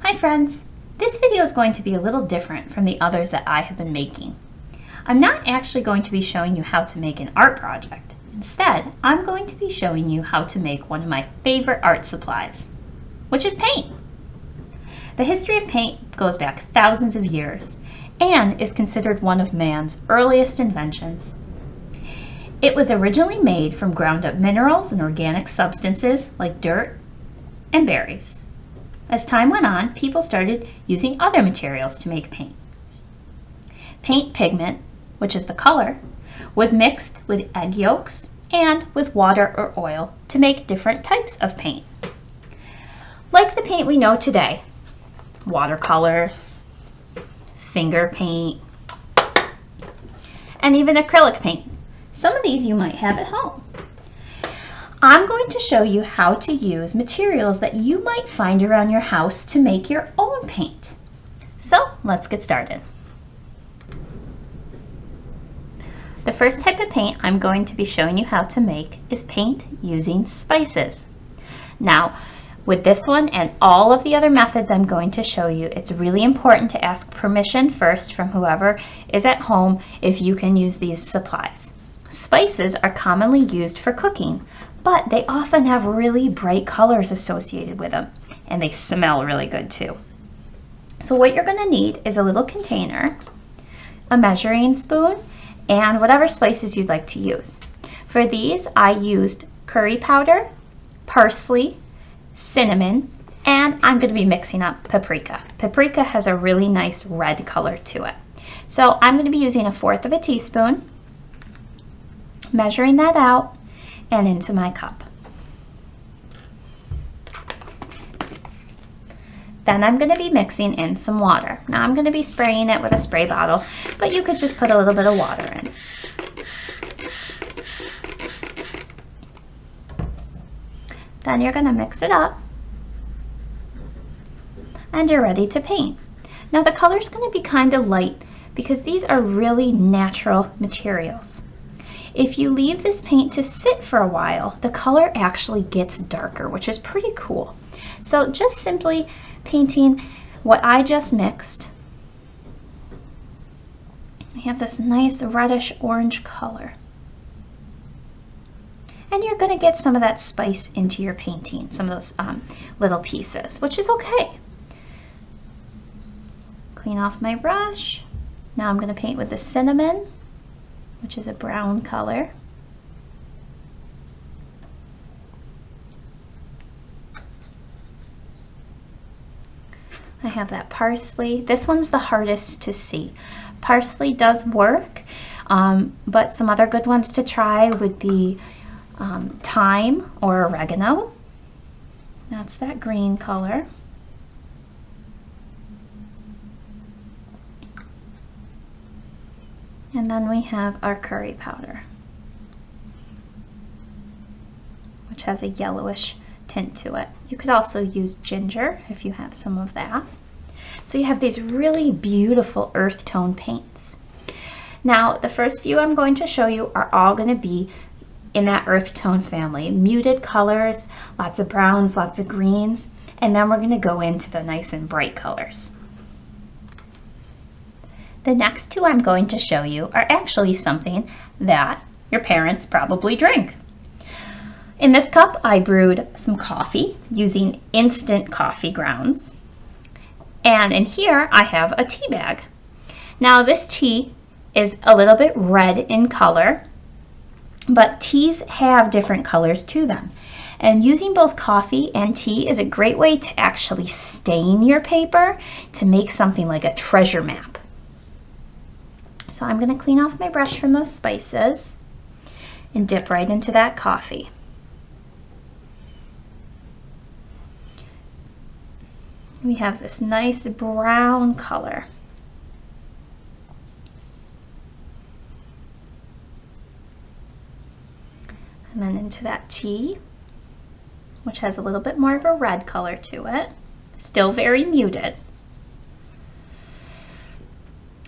Hi friends! This video is going to be a little different from the others that I have been making. I'm not actually going to be showing you how to make an art project. Instead, I'm going to be showing you how to make one of my favorite art supplies, which is paint. The history of paint goes back thousands of years and is considered one of man's earliest inventions. It was originally made from ground up minerals and organic substances like dirt and berries. As time went on, people started using other materials to make paint. Paint pigment, which is the color, was mixed with egg yolks and with water or oil to make different types of paint. Like the paint we know today, watercolors, finger paint, and even acrylic paint. Some of these you might have at home. I'm going to show you how to use materials that you might find around your house to make your own paint. So let's get started. The first type of paint I'm going to be showing you how to make is paint using spices. Now, with this one and all of the other methods I'm going to show you, it's really important to ask permission first from whoever is at home if you can use these supplies. Spices are commonly used for cooking, but they often have really bright colors associated with them, and they smell really good too. So what you're going to need is a little container, a measuring spoon, and whatever spices you'd like to use. For these, I used curry powder, parsley, cinnamon, and I'm going to be mixing up paprika. Paprika has a really nice red color to it. So I'm going to be using 1/4 teaspoon, measuring that out and into my cup. Then I'm going to be mixing in some water. Now I'm going to be spraying it with a spray bottle, but you could just put a little bit of water in. Then you're going to mix it up and you're ready to paint. Now the color is going to be kind of light because these are really natural materials. If you leave this paint to sit for a while, the color actually gets darker, which is pretty cool. So just simply painting what I just mixed. We have this nice reddish orange color. And you're going to get some of that spice into your painting, some of those little pieces, which is okay. Clean off my brush. Now I'm going to paint with the cinnamon, which is a brown color. I have that parsley. This one's the hardest to see. Parsley does work, but some other good ones to try would be thyme or oregano. That's that green color. And then we have our curry powder, which has a yellowish tint to it. You could also use ginger if you have some of that. So you have these really beautiful earth tone paints. Now, the first few I'm going to show you are all going to be in that earth tone family. Muted colors, lots of browns, lots of greens, and then we're going to go into the nice and bright colors. The next two I'm going to show you are actually something that your parents probably drink. In this cup, I brewed some coffee using instant coffee grounds. And in here, I have a tea bag. Now this tea is a little bit red in color, but teas have different colors to them. And using both coffee and tea is a great way to actually stain your paper to make something like a treasure map. So I'm going to clean off my brush from those spices and dip right into that coffee. We have this nice brown color. And then into that tea, which has a little bit more of a red color to it. Still very muted,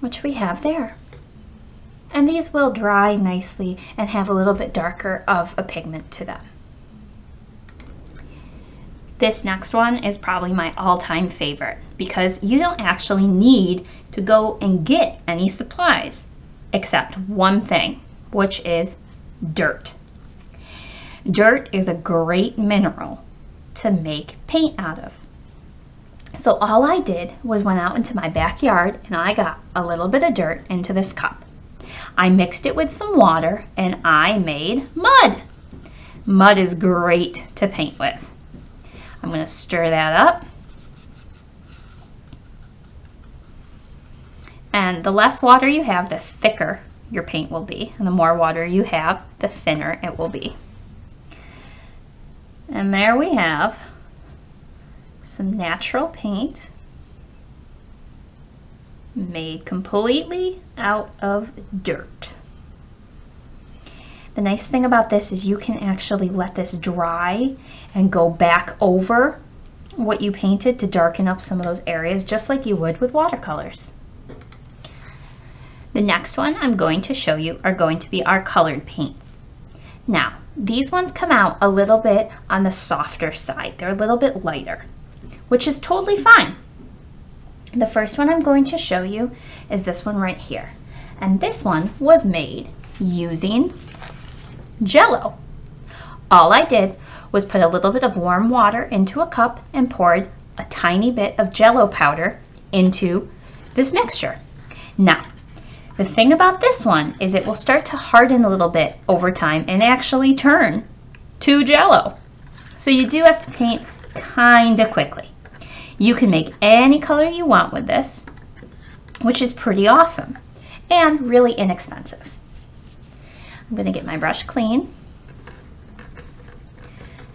which we have there. And these will dry nicely and have a little bit darker of a pigment to them. This next one is probably my all-time favorite because you don't actually need to go and get any supplies except one thing, which is dirt. Dirt is a great mineral to make paint out of. So all I did was went out into my backyard and I got a little bit of dirt into this cup. I mixed it with some water and I made mud. Mud is great to paint with. I'm going to stir that up. And the less water you have, the thicker your paint will be. And the more water you have, the thinner it will be. And there we have some natural paint made completely out of dirt. The nice thing about this is you can actually let this dry and go back over what you painted to darken up some of those areas just like you would with watercolors. The next one I'm going to show you are going to be our colored paints. Now, these ones come out a little bit on the softer side. They're a little bit lighter, which is totally fine. The first one I'm going to show you is this one right here. And this one was made using Jell-O. All I did was put a little bit of warm water into a cup and poured a tiny bit of Jell-O powder into this mixture. Now, the thing about this one is it will start to harden a little bit over time and actually turn to Jell-O. So you do have to paint kind of quickly. You can make any color you want with this, which is pretty awesome and really inexpensive. I'm going to get my brush clean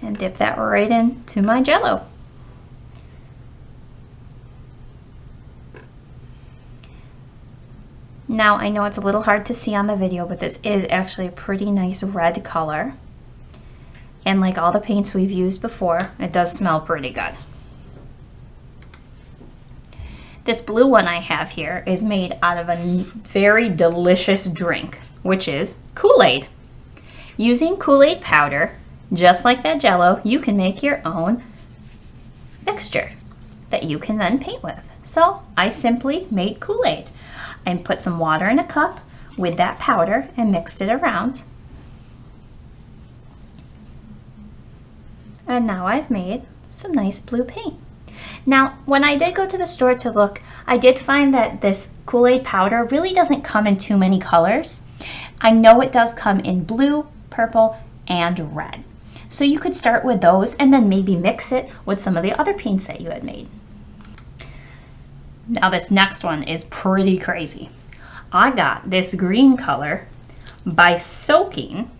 and dip that right into my Jell-O. Now I know it's a little hard to see on the video, but this is actually a pretty nice red color. And like all the paints we've used before, it does smell pretty good. This blue one I have here is made out of a very delicious drink, which is Kool-Aid. Using Kool-Aid powder, just like that Jell-O, you can make your own mixture that you can then paint with. So I simply made Kool-Aid. I put some water in a cup with that powder and mixed it around. And now I've made some nice blue paint. Now, when I did go to the store to look, I did find that this Kool-Aid powder really doesn't come in too many colors. I know it does come in blue, purple, and red. So you could start with those and then maybe mix it with some of the other paints that you had made. Now this next one is pretty crazy. I got this green color by soaking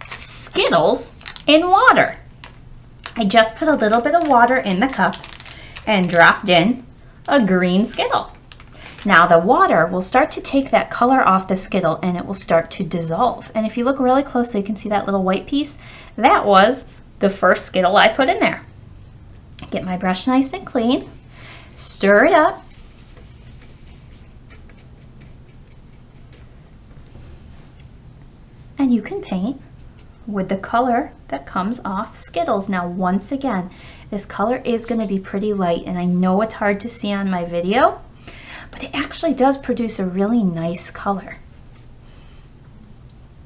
Skittles in water. I just put a little bit of water in the cup and dropped in a green Skittle. Now the water will start to take that color off the Skittle and it will start to dissolve. And if you look really closely, you can see that little white piece. That was the first Skittle I put in there. Get my brush nice and clean. Stir it up. And you can paint with the color that comes off Skittles. Now once again, this color is going to be pretty light and I know it's hard to see on my video, but it actually does produce a really nice color.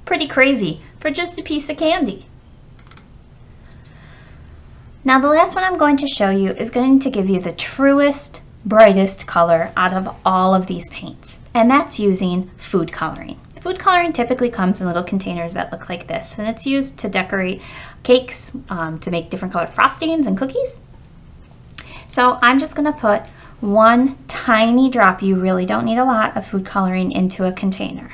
Pretty crazy for just a piece of candy. Now the last one I'm going to show you is going to give you the truest, brightest color out of all of these paints, and that's using food coloring. Food coloring typically comes in little containers that look like this, and it's used to decorate cakes, to make different colored frostings and cookies. So I'm just going to put one tiny drop, you really don't need a lot, of food coloring into a container.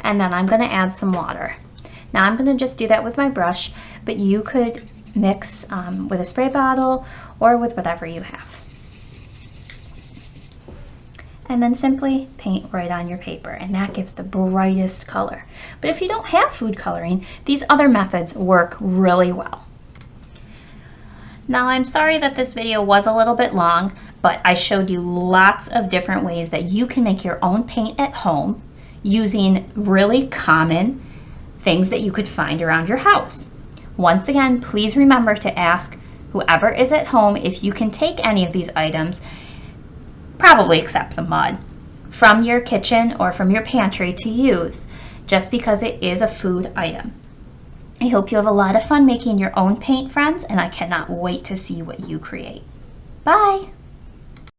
And then I'm going to add some water. Now I'm going to just do that with my brush, but you could mix with a spray bottle or with whatever you have. And then simply paint right on your paper, and that gives the brightest color. But if you don't have food coloring, these other methods work really well. Now I'm sorry that this video was a little bit long, but I showed you lots of different ways that you can make your own paint at home using really common things that you could find around your house. Once again, please remember to ask whoever is at home if you can take any of these items, probably except the mud, from your kitchen or from your pantry to use, just because it is a food item. I hope you have a lot of fun making your own paint, friends, and I cannot wait to see what you create. Bye!